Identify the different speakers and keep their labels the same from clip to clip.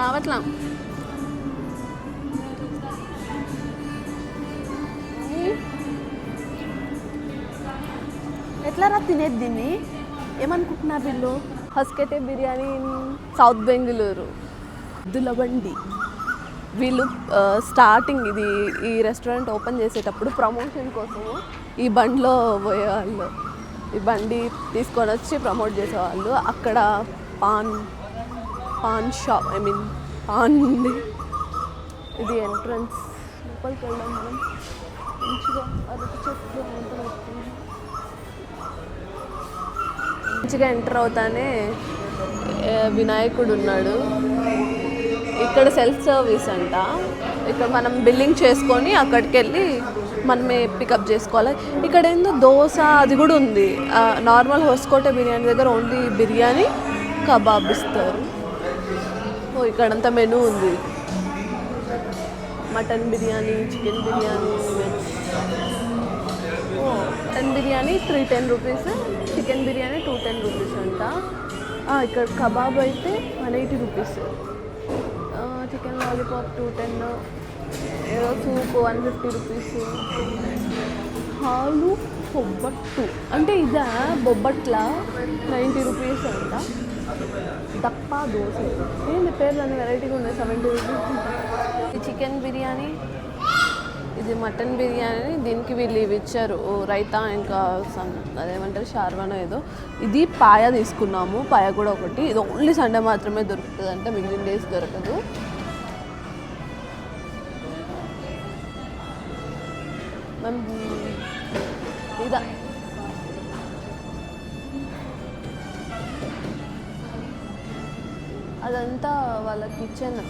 Speaker 1: రావట్లా. ఎట్లా రా తినేది దీన్ని? ఏమనుకుంటున్నారు వీళ్ళు? హస్కెటే బిర్యానీ సౌత్ బెంగళూరు దులబండి. వీళ్ళు స్టార్టింగ్ ఈ రెస్టారెంట్ ఓపెన్ చేసేటప్పుడు ప్రమోషన్ కోసము ఈ బండిలో పోయేవాళ్ళు. ఈ బండి తీసుకొని వచ్చి ప్రమోట్ చేసేవాళ్ళు. అక్కడ పాన్ షాప్ పాన్ ఉంది. ఇది ఎంట్రన్స్. లోపలికి వెళ్దాం మనం. మంచిగా అరటి చెట్లు మంచిగా ఎంటర్ అవుతానే వినాయకుడు ఉన్నాడు. ఇక్కడ సెల్ఫ్ సర్వీస్ అంట. ఇక్కడ మనం బిల్లింగ్ చేసుకొని అక్కడికి వెళ్ళి మనమే పికప్ చేసుకోవాలి. ఇక్కడ ఏందో దోశ అది కూడా ఉంది. నార్మల్ హోస్కోట బిర్యానీ దగ్గర ఓన్లీ బిర్యానీ కబాబ్ ఇస్తారు. ఇక్కడంతా మెనూ ఉంది. Mutton biryani, chicken biryani, veg. Mutton biryani 310 rupees, chicken biryani 210 rupees అంట. ఇక్కడ కబాబ్ అయితే 180 రూపీస్, చికెన్ లాలీపాప్ 210, ఏదో సూప్ 150 రూపీస్. హాలు బొబ్బట్టు అంటే ఇదా బొబ్బట్ల 90 రూపీస్ అంట. దప్ప దోశ ఏంటి పేర్లు అన్ని వెరైటీగా ఉన్నాయి. 70 రూపీస్ అంట. ఇది చికెన్ బిర్యానీ, ఇది మటన్ బిర్యానీ. దీనికి వీళ్ళు ఇవి ఇచ్చారు రైతా, ఇంకా అదేమంటారు షార్వానో ఏదో. ఇది పాయ తీసుకున్నాము. పాయ కూడా ఒకటి. ఇది ఓన్లీ సండే మాత్రమే దొరుకుతుంది అంట, మిగిలిన డేస్ దొరకదు. ఇదా అదంతా వాళ్ళ కిచెన్లో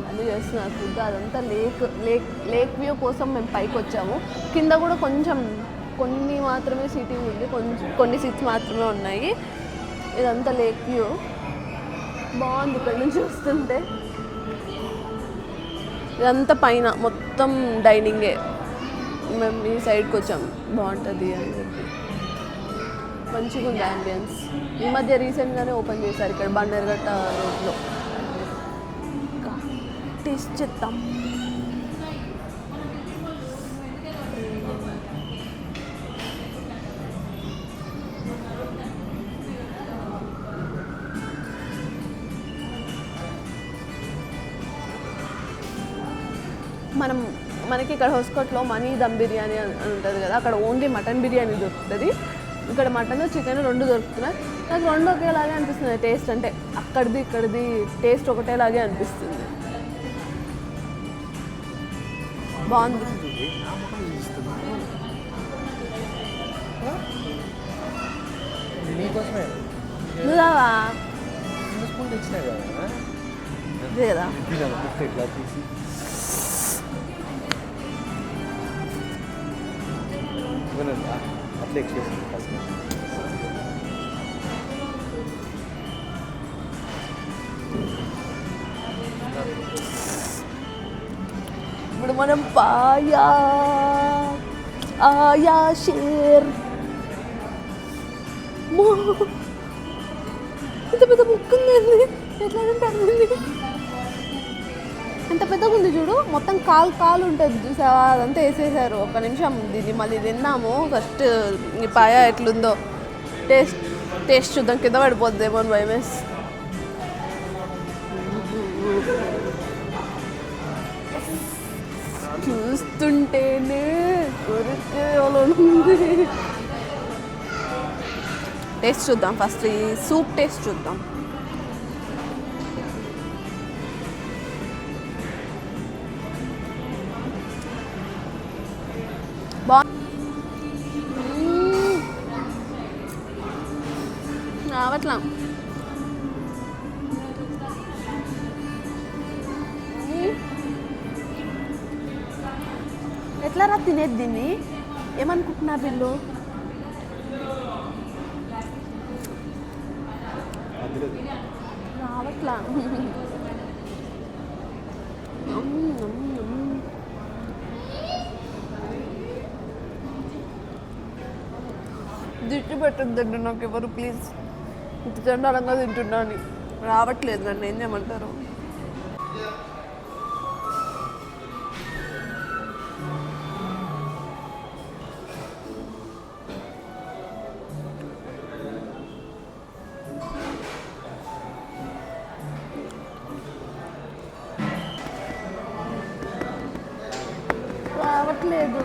Speaker 1: ఎందుకు చేస్తున్నారు ఫుడ్. అదంతా లేక్ వ్యూ కోసం మేము పైకి వచ్చాము. కింద కూడా కొంచెం కొన్ని మాత్రమే సీటింగ్ ఉంది, కొన్ని సీట్స్ మాత్రమే ఉన్నాయి. ఇదంతా లేక్ వ్యూ బాగుంది ఇక్కడ నుంచి చూస్తుంటే. ఇదంతా పైన మొత్తం డైనింగే. మేము ఈ సైడ్కి వచ్చాము, బాగుంటుంది అని చెప్పి. మంచిగా ఉంది అంబియన్స్. ఈ మధ్య రీసెంట్గానే ఓపెన్ చేశారు ఇక్కడ బండర్గట్ట రోడ్లో. టేస్ట్ చేద్దాం. మనకి ఇక్కడ హోస్కోట్లో మనీ దమ్ బిర్యానీ అని ఉంటుంది కదా, అక్కడ ఓన్లీ మటన్ బిర్యానీ దొరుకుతుంది. ఇక్కడ మటన్ చికెన్ రెండు దొరుకుతున్నాయి. నాకు రెండు ఒకేలాగే అనిపిస్తుంది టేస్ట్. అంటే అక్కడిది ఇక్కడిది టేస్ట్ ఒకటేలాగే అనిపిస్తుంది. బాగుంది. నువ్వా కదా ఇప్పుడు మనం ఆయా షేర్ ఇంత పెద్ద ముక్కు ఉంది. ఎట్లా తింటారు? ఎంత పెద్దగా ఉంది చూడు. మొత్తం కాలు ఉంటుంది చూసావా, అదంతా వేసేసారు. ఒక్క నిమిషం దీన్ని మళ్ళీ తిన్నాము. ఫస్ట్ ఈ పాయ ఎట్లుందో టేస్ట్ చూద్దాం. కింద పడిపోద్దేమో అని భయమేసి. చూస్తుంటేనే కొరికేయాలనుంది. టేస్ట్ చూద్దాం. ఫస్ట్ ఈ సూప్ టేస్ట్ చూద్దాం. రావట్లా. ఎట్లా రా తినేది దీన్ని? ఏమనుకుంటున్నారు వీళ్ళు? రావట్లా. దిష్టి పెట్టద్దండి నాకు ఎవరు ప్లీజ్. ఇంత చండాలంగా తింటున్నాను. రావట్లేదు, నన్ను ఏం చేయమంటారు? రావట్లేదు.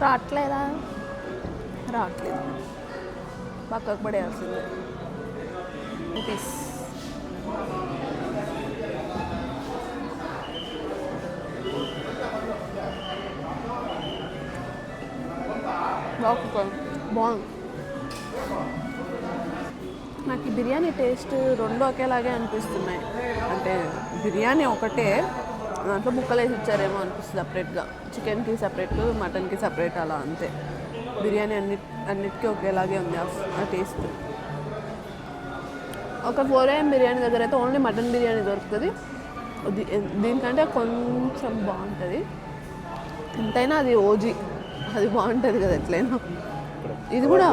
Speaker 1: రావట్లేదా? రావట్లేదు, పక్కకు పడేయాల్సిందే. రూపీస్ బాగుంది. నాకు ఈ బిర్యానీ టేస్ట్ రెండు ఒకేలాగే అనిపిస్తున్నాయి. అంటే బిర్యానీ ఒకటే, దాంట్లో ముక్కలు వేసి ఇచ్చారేమో అనిపిస్తుంది సపరేట్గా. చికెన్కి సపరేట్, మటన్కి సపరేట్, అలా అంతే. బిర్యానీ అన్నిటికీ ఒకేలాగే ఉంది ఆ టేస్ట్. ఒక 4 AM బిర్యానీ దగ్గర అయితే ఓన్లీ మటన్ బిర్యానీ దొరుకుతుంది. దీనికంటే కొంచెం బాగుంటుంది. ఎంతైనా అది ఓజీ, అది బాగుంటుంది కదా ఎట్లయినా. ఇది కూడా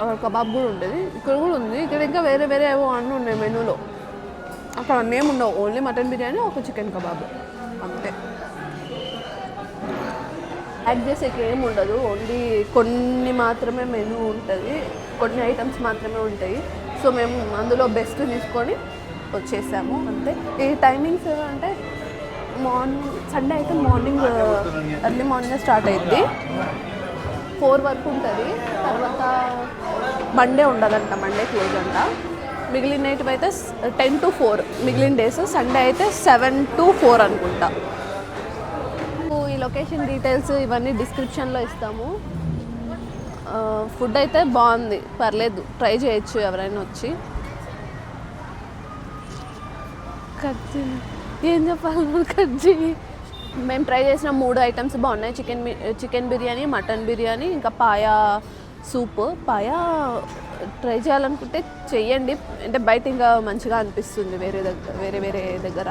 Speaker 1: అక్కడ కబాబ్ కూడా ఉంటుంది, ఇక్కడ కూడా ఉంది. ఇక్కడ ఇంకా వేరే వేరే ఏవో అన్నీ ఉన్నాయి మెనూలో. అక్కడ అన్నీ ఏమి ఉండవు, ఓన్లీ మటన్ బిర్యానీ, ఒక చికెన్ కబాబ్ అంతే. యాడ్ చేసేకి ఏమి ఉండదు, ఓన్లీ కొన్ని మాత్రమే మెనూ ఉంటుంది, కొన్ని ఐటమ్స్ మాత్రమే ఉంటాయి. సో మేము అందులో బెస్ట్ తీసుకొని వచ్చేసాము అంతే. ఈ టైమింగ్స్ అంటే సండే అయితే మార్నింగ్ ఎర్లీ మార్నింగ్ స్టార్ట్ అయ్యిద్ది, 4 వరకు ఉంటుంది. తర్వాత మండే ఉండదంట, మండే క్లోజ్ అంట. మిగిలిన నైట్ అయితే 10 to 4 మిగిలిన డేస్. సండే అయితే 7 to 4 అనుకుంటా. ఈ లొకేషన్ డీటెయిల్స్ ఇవన్నీ డిస్క్రిప్షన్లో ఇస్తాము. ఫుడ్ అయితే బాగుంది, పర్లేదు, ట్రై చేయొచ్చు ఎవరైనా వచ్చి. కజ్జి ఏం చెప్పాలి, కజ్జి మేము ట్రై చేసిన 3 ఐటమ్స్ బాగున్నాయి. చికెన్ బిర్యానీ, మటన్ బిర్యానీ, ఇంకా పాయా సూప్. పాయా ట్రై చేయాలనుకుంటే చెయ్యండి, అంటే బయట ఇంకా మంచిగా అనిపిస్తుంది వేరే దగ్గర.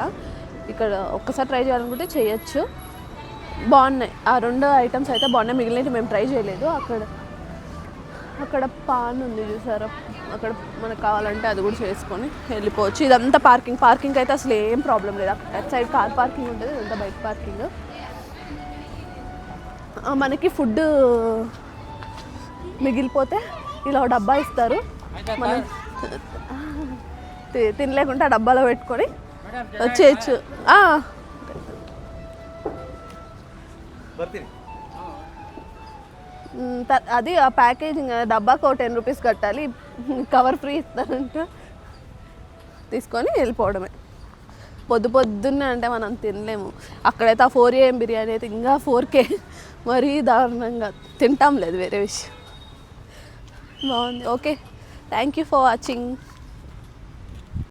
Speaker 1: ఇక్కడ ఒక్కసారి ట్రై చేయాలనుకుంటే చేయొచ్చు, బాగున్నాయి. ఆ 2 ఐటమ్స్ అయితే బాగున్నాయి, మిగిలినవి మేము ట్రై చేయలేదు. అక్కడ పాన్ ఉంది చూసారా, అక్కడ మనకు కావాలంటే అది కూడా చేసుకొని వెళ్ళిపోవచ్చు. ఇదంతా పార్కింగ్ అయితే అసలు ఏం ప్రాబ్లం లేదు. అటు సైడ్ కార్ పార్కింగ్ ఉంటుంది, ఇదంతా బైక్ పార్కింగ్. మనకి ఫుడ్ మిగిలిపోతే ఇలా డబ్బా ఇస్తారు, మనం తినలేకుంటే ఆ డబ్బాలో పెట్టుకొని వచ్చేయచ్చు. అది ఆ ప్యాకేజింగ్, డబ్బాకు 10 రూపీస్ కట్టాలి, కవర్ ఫ్రీ ఇస్తారంట, తీసుకొని వెళ్ళిపోవడమే. పొద్దున్నే అంటే మనం తినలేము. అక్కడైతే ఆ 4 AM బిర్యానీ అయితే ఇంకా 4K, మరీ దారుణంగా తింటాం, లేదు వేరే విషయం. బాగుంది. Okay, thank you for watching.